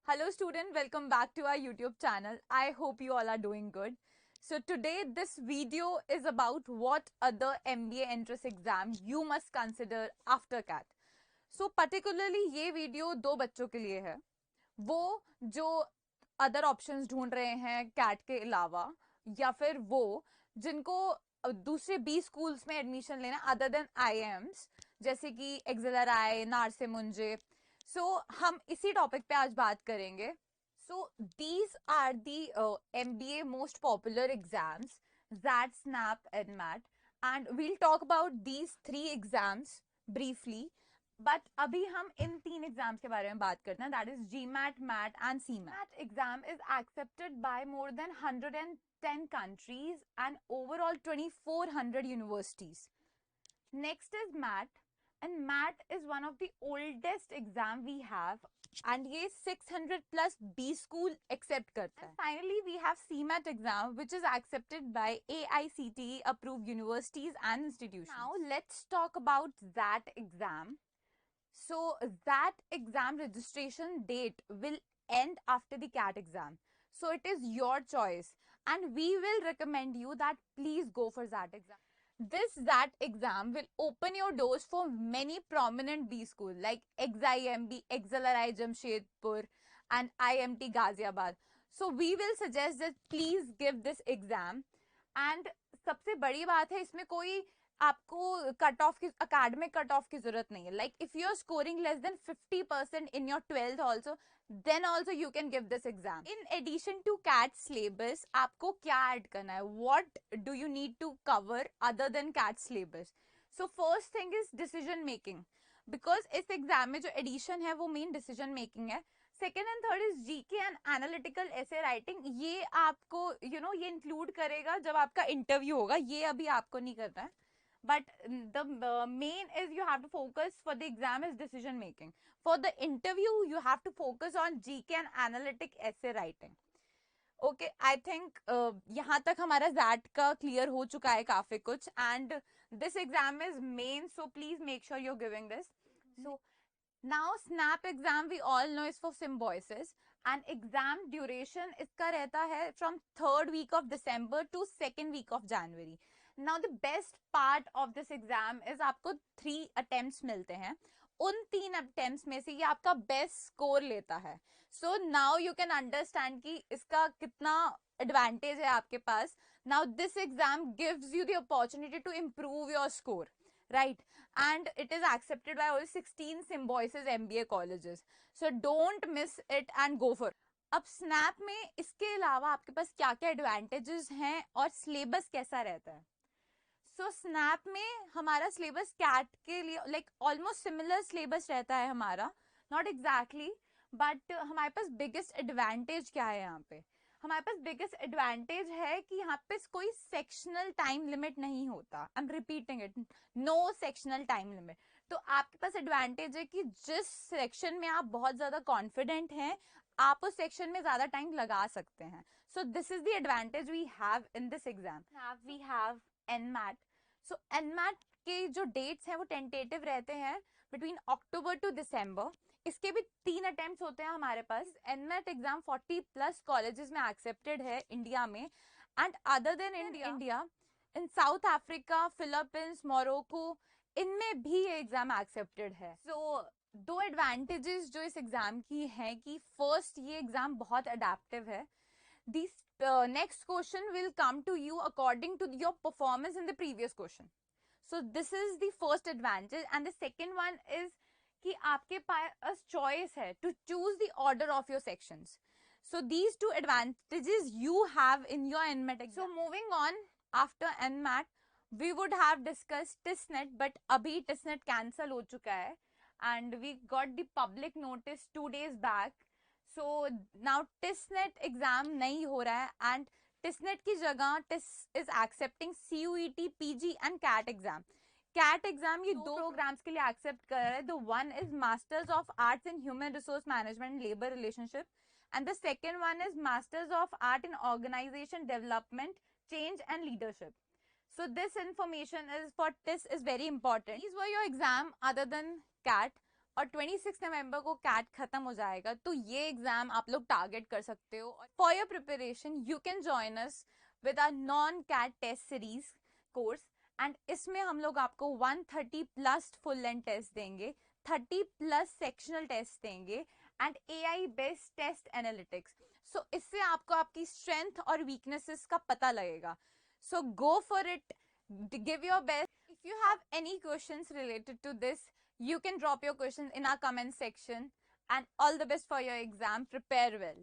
Hello student, welcome back to our YouTube channel. I hope you all are doing good. So today this video is about what other MBA entrance exam you must consider after CAT. So particularly ये video दो बच्चों के लिए है, वो जो other options ढूंढ रहे हैं कैट के अलावा, या फिर वो जिनको दूसरे 20 स्कूल्स में एडमिशन लेना अदर देन आईएम्स, जैसे कि एक्सेलर आई, नारसे मुंजे. सो हम इसी टॉपिक पे आज बात करेंगे. So these are the MBA most popular exams, ZAT, SNAP and MAT, and we'll talk about these three exams briefly. But अभी हम इन तीन एग्जाम्स के बारे में बात करते हैं, that is GMAT, MAT and CMAT. Exam is accepted by more than 110 countries and overall 2400 universities. Next is MAT, and MAT is one of the oldest exam we have, and ये 600 plus B school accept करता है. Finally we have CMAT exam, which is accepted by AICTE approved universities and institutions. Now let's talk about that exam. So that exam registration date will end after the CAT exam. So it is your choice, and we will recommend you that please go for that exam. This ZAT exam will open your doors for many prominent B schools like XIMB, XLRI Jamshedpur and IMT Ghaziabad. So we will suggest that please give this exam. And सबसे बड़ी बात है, इसमें कोई आपको cut off की academic cut off की जरूरत नहीं है. Like if you are scoring less than 50% in your 12th also, then also you can give this exam. In addition to CAT syllabus, आपको क्या ऐड करना है, what do you need to cover other than CAT syllabus? So first thing is decision making, because इस exam में जो addition है वो main decision making है. Second and third is GK and analytical essay writing. ये आपको ये include करेगा जब आपका इंटरव्यू होगा, ये अभी आपको नहीं करना है. But the main is you have to focus for the exam is decision making. For the interview you have to focus on GK and analytic essay writing. Okay, I think यहाँ तक हमारा ZAT का clear हो चुका है काफी कुछ, and this exam is main, so please make sure you're giving this. So now SNAP exam we all know is for symbiosis, and exam duration इसका रहता है from 3rd week of December to 2nd week of January. Now the best part of this exam is आपको 3 attempts मिलते हैं. उन 3 attempts में से ये आपका best score लेता है. So now you can understand कि इसका कितना advantage है आपके पास. Now this exam gives you the opportunity to improve your score, right? And it is accepted by all 16 symbiosis MBA colleges. So don't miss it and go for it. अब snap में इसके अलावा आपके पास क्या क्या advantages हैं और syllabus कैसा रहता है. सो स्नैप में हमारा सिलेबस कैट के लिए लाइक ऑलमोस्ट सिमिलर सिलेबस रहता है हमारा, नॉट एग्जैक्टली, बट हमारे पास बिगेस्ट एडवांटेज क्या है यहाँ पे. हमारे पास बिगेस्ट एडवांटेज है कि यहाँ पे कोई सेक्शनल टाइम लिमिट नहीं होता. I am repeating it, no sectional time limit. तो आपके पास एडवांटेज है कि जिस सेक्शन में आप बहुत ज्यादा कॉन्फिडेंट हैं, आप उस सेक्शन में ज्यादा टाइम लगा सकते हैं. So this is the advantage we have in this exam. We have NMAT. सो NMAT के जो डेट्स हैं वो टेंटेटिव रहते हैं बिटवीन अक्टूबर टू दिसंबर. इसके भी 3 अटेम्प्ट्स होते हैं हमारे पास. NMAT एग्जाम 40 प्लस कॉलेजेस में एक्सेप्टेड है इंडिया में, and other than India in south Africa, Philippines, Morocco, इनमें भी ये एग्जाम एक्सेप्टेड है. सो दो एडवांटेजेस जो इस एग्जाम की हैं कि फर्स्ट ये एग्जाम बहुत अडेप्टिव है. This next question will come to you according to your performance in the previous question. So this is the first advantage, and the second one is कि आपके पास choice है to choose the order of your sections. So these two advantages you have in your NMAT exam. So moving on, after NMAT we would have discussed TISNET, but अभी TISNET cancel हो चुका है, and we got the public notice 2 days back. So now TISNET exam नहीं हो रहा है, and TISNET की जगह TIS is accepting CUET, PG and CAT exam. CAT exam ये दो प्रोग्राम्स के लिए एक्सेप्ट कर रहा है. The one is Masters of Arts in Human Resource Management and Labor Relationship, and the second one is Masters of Art in Organization Development, Change and Leadership. So this information is for TIS is very important. These were your exam other than CAT. और 26 नवंबर को cat खत्म हो जाएगा, तो ये exam आप लोग target कर सकते हो. For your preparation you can join us with our non CAT test series course. And इसमें हम लोग आपको 130 प्लस फुल लेंथ टेस्ट देंगे, 30 प्लस सेक्शनल टेस्ट देंगे and AI based test analytics. So इससे आपको आपकी स्ट्रेंथ और वीकनेसेस का पता लगेगा. So go for it, give your best. If you have any questions related to this, you can drop your questions in our comment section. And all the best for your exam. Prepare well.